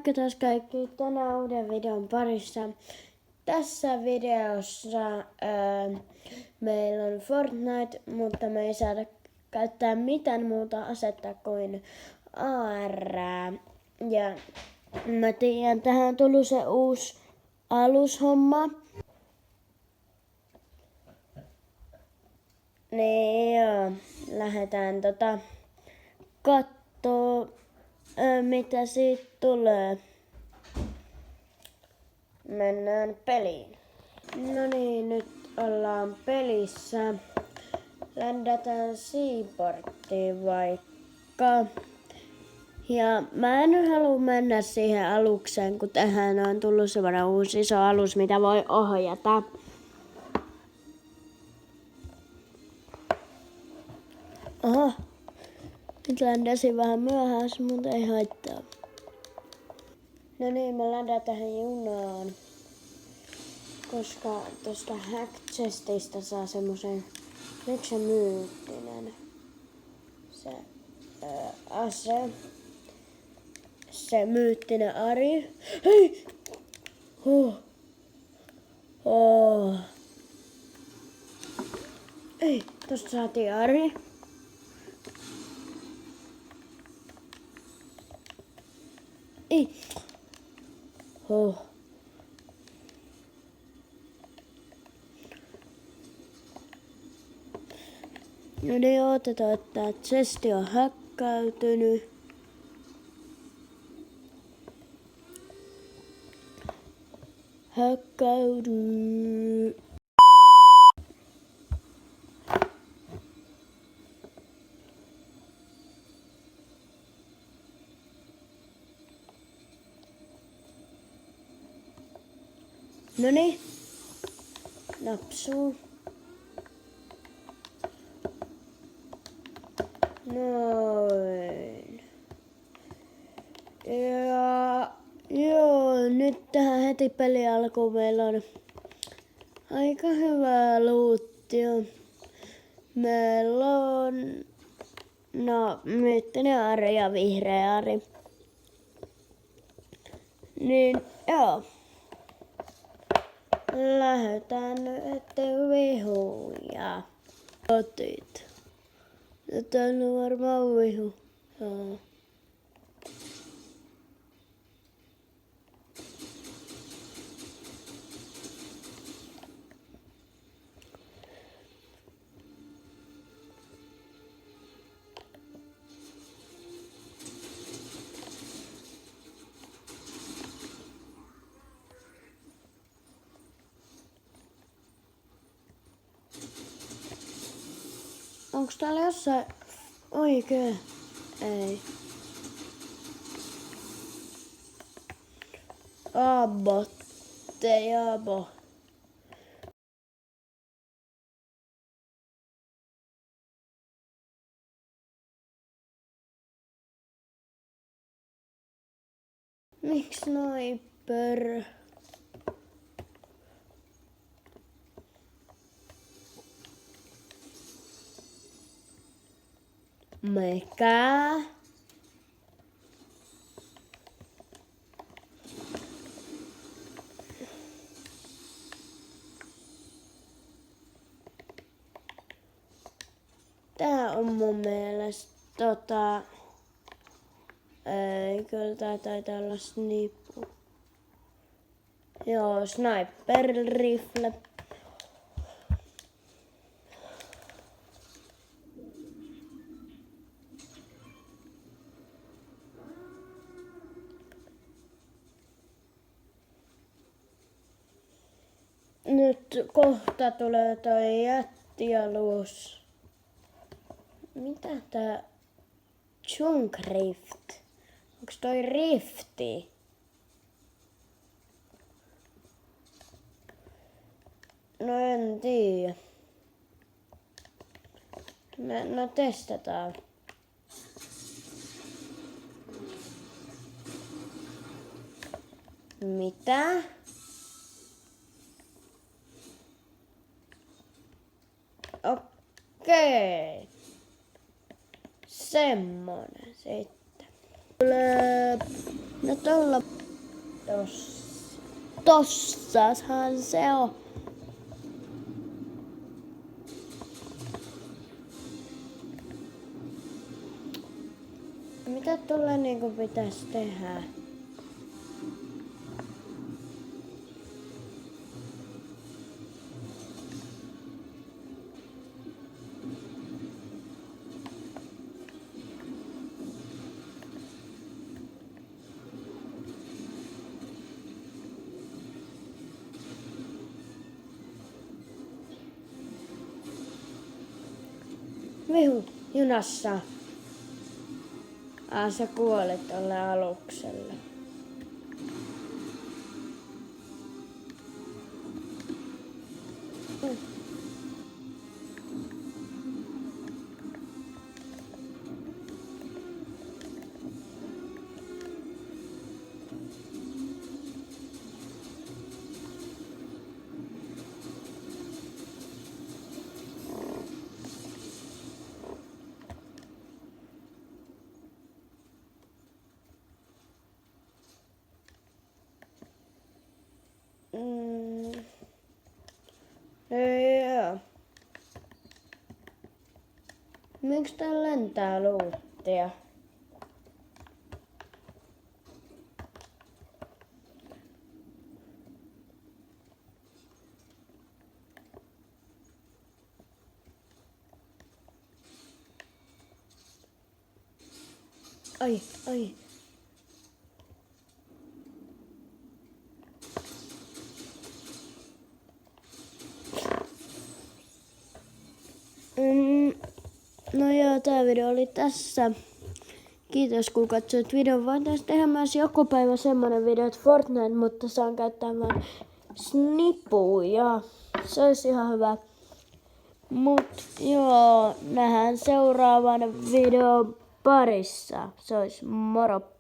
Moikka taas kaikki tänään uuden videon parissa. Tässä videossa meillä on Fortnite, mutta me ei saada käyttää mitään muuta asetta kuin AR. Ja mä tiedän, tähän on tullut se uusi alushomma. Niin joo, lähdetään kattoo mitä siitä tulee. Mennään peliin. No niin, nyt ollaan pelissä. Ländätään Seaporttiin vaikka. Ja mä en halua mennä siihen alukseen, kun tähän on tullut semmoinen uusi iso alus, mitä voi ohjata. Oho. Nyt ländäsin vähän myöhässä, mutta ei haittaa. No niin, mä ländään tähän junaan. Koska tosta Hack-chestistä saa semmosen, oliko se myyttinen? Se ase. Se myyttinen Ari. Hei! Ei, tosta saatiin Ari. Ei. No niin, odotetaan, että chesti on häkkäytynyt. Häkkäydy. Noniin, napsuu. Noin. Ja joo, nyt tähän heti peli alkuun meillä on aika hyvää luuttia. Meillä on myyttinen Ari ja vihreä Ari. Niin joo. Lähdetään nyt vihuja. Otit. Ja täällä on varmaan vihu. Joo. Onks täällä jossain oikee? Ei. Abo. Miksi sniper? Mikä? Tää on mun mielestä ei, kyllä tää taitaa olla snippu. Joo, sniper rifle. Nyt kohta tulee toi jättialus. Mitä tää? Chunk Rift. Onks toi Rifti? No en tiedä. No testataan. Mitä? Okei. Semmonen sitten. No tuolla Tossahan se on. Mitä tuolla niinku pitäis tehdä? Vihu, junassa. Sä kuolet tolle alukselle. Joo. Miksi täällä lentää luuttia? Ai. No joo, tää video oli tässä. Kiitos kun katsoit videon. Voitais tehdä myös joku päivä semmonen video, että Fortnite, mutta saan käyttää vaan snippuja. Se olisi ihan hyvä. Mut joo, nähdään seuraavan videon parissa. Se olisi moro.